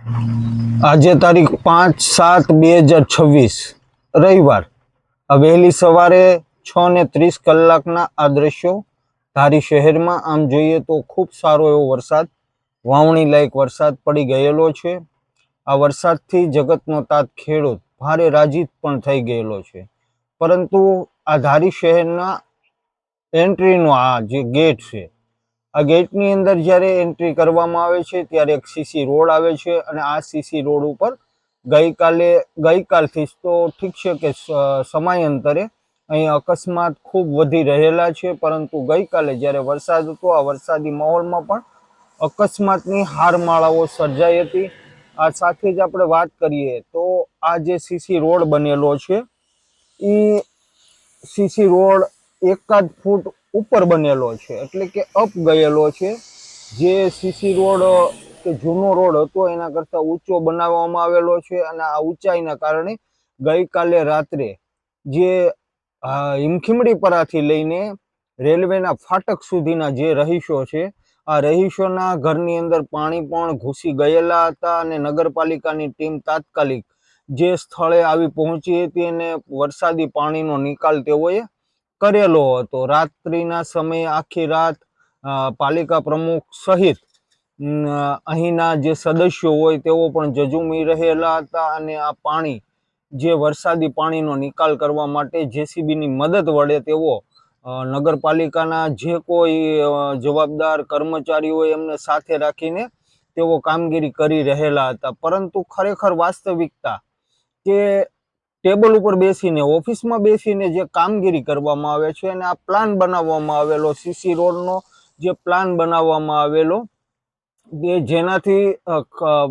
આજે તારીખ 5/7/2026 રવિવાર વહેલી સવારે 6:30 કલાકના આ દ્રશ્યો ધારી શહેરમાં આમ જોઈએ તો ખૂબ સારો એવો વરસાદ, વાવણી લાયક વરસાદ પડી ગયેલો છે। આ વરસાદથી જગતનો તાત ખેડૂત ભારે રાજી પણ થઈ ગયેલો છે, પરંતુ આ ધારી શહેરના એન્ટ્રીનો આ જે ગેટ છે, આ ગેટની અંદર જ્યારે એન્ટ્રી કરવામાં આવે છે ત્યારે એક સીસી રોડ આવે છે અને આ સીસી રોડ ઉપર ગઈકાલથી તો ઠીક છે કે સમયાંતરે અહીં અકસ્માત ખૂબ વધી રહેલા છે, પરંતુ ગઈકાલે જ્યારે વરસાદ હતો આ વરસાદી માહોલમાં પણ અકસ્માતની હારમાળાઓ સર્જાઈ હતી। આ સાથે જ આપણે વાત કરીએ તો આ જે સીસી રોડ બનેલો છે એ સીસી રોડ 1 ફૂટ ઉપર બનેલો છે, એટલે કે અપ ગયેલો છે। જે સીસી રોડ કે જૂનો રોડ હતો એના કરતાં ઊંચો બનાવવામાં આવેલો છે અને આ ઊંચાઈના કારણે ગઈકાલે રાત્રે જે હિમખીમડીપરાથી લઈને રેલવેના ફાટક સુધીના જે રહીશો છે, આ રહીશોના ઘરની અંદર પાણી પણ ઘૂસી ગયેલા હતા અને નગરપાલિકાની ટીમ તાત્કાલિક જે સ્થળે આવી પહોંચી હતી અને વરસાદી પાણીનો નિકાલ તેઓએ કરેલો હતો। રાત્રિના સમયે આખી રાત પાલિકા પ્રમુખ સહિત અહીંના જે સદસ્યો હોય તેઓ પણ ઝઝૂમી રહેલા હતા અને આ પાણી જે વરસાદી પાણીનો નિકાલ કરવા માટે જેસીબીની મદદ વડે તેઓ નગરપાલિકાના જે કોઈ જવાબદાર કર્મચારીઓ હોય એમને સાથે રાખીને તેઓ કામગીરી કરી રહેલા હતા, પરંતુ ખરેખર વાસ્તવિકતા કે ટેબલ ઉપર બેસીને ઓફિસમાં બેસીને જે કામગીરી કરવામાં આવે છે અને આ પ્લાન બનાવવામાં આવેલો સીસી રોડનો જે પ્લાન બનાવવામાં આવેલો જેનાથી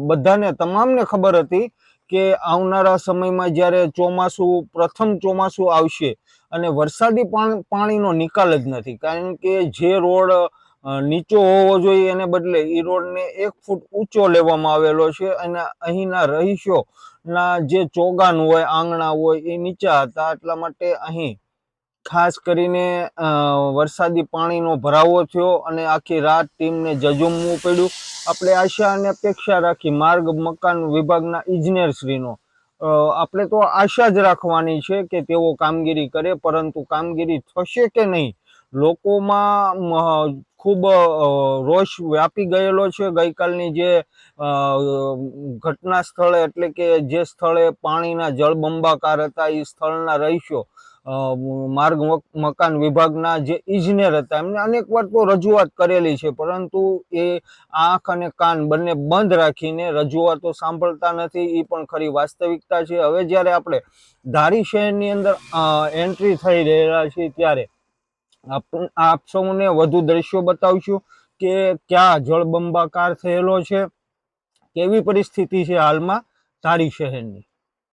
બધાને તમામને ખબર હતી કે આવનારા સમયમાં જ્યારે પ્રથમ ચોમાસું આવશે અને વરસાદી પાણીનો નિકાલ જ નથી, કારણ કે જે રોડ નીચો હોવો જોઈએ એને બદલે એ રોડને 1 ફૂટ ઊંચો લેવામાં આવેલો છે અને અહીંના રહીશોના જે ચોગાન હોય, આંગણા હોય એ નીચા હતા, એટલા માટે અહીં ખાસ કરીને વરસાદી પાણીનો ભરાવો થયો અને આખી રાત ટીમને ઝઝૂમવું પડ્યું। આપણે આશા અને અપેક્ષા રાખી માર્ગ મકાન વિભાગના ઇજનેરશ્રીનો આપણે તો આશા જ રાખવાની છે કે તેઓ કામગીરી કરે, પરંતુ કામગીરી થશે કે નહીં લોકોમાં ખૂબ રોષ વ્યાપી ગયેલો છે। ગઈકાલની જે ઘટના સ્થળે એટલે કે જે સ્થળે પાણીના જળબંબાકાર હતા એ સ્થળના રહીશો માર્ગ મકાન વિભાગના જે ઇજનેર હતા એમને અનેક વાર તો રજૂઆત કરેલી છે, પરંતુ એ આંખ અને કાન બંને બંધ રાખીને રજૂઆતો સાંભળતા નથી, એ પણ ખરી વાસ્તવિકતા છે। હવે જ્યારે આપણે ધારી શહેરની અંદર એન્ટ્રી થઈ રહેલા છીએ ત્યારે આપ સૌને વધુ દ્રશ્યો બતાવશું કે ક્યાં જળબંબાકાર થયેલો છે, કેવી પરિસ્થિતિ છે હાલમાં ધારી શહેરની।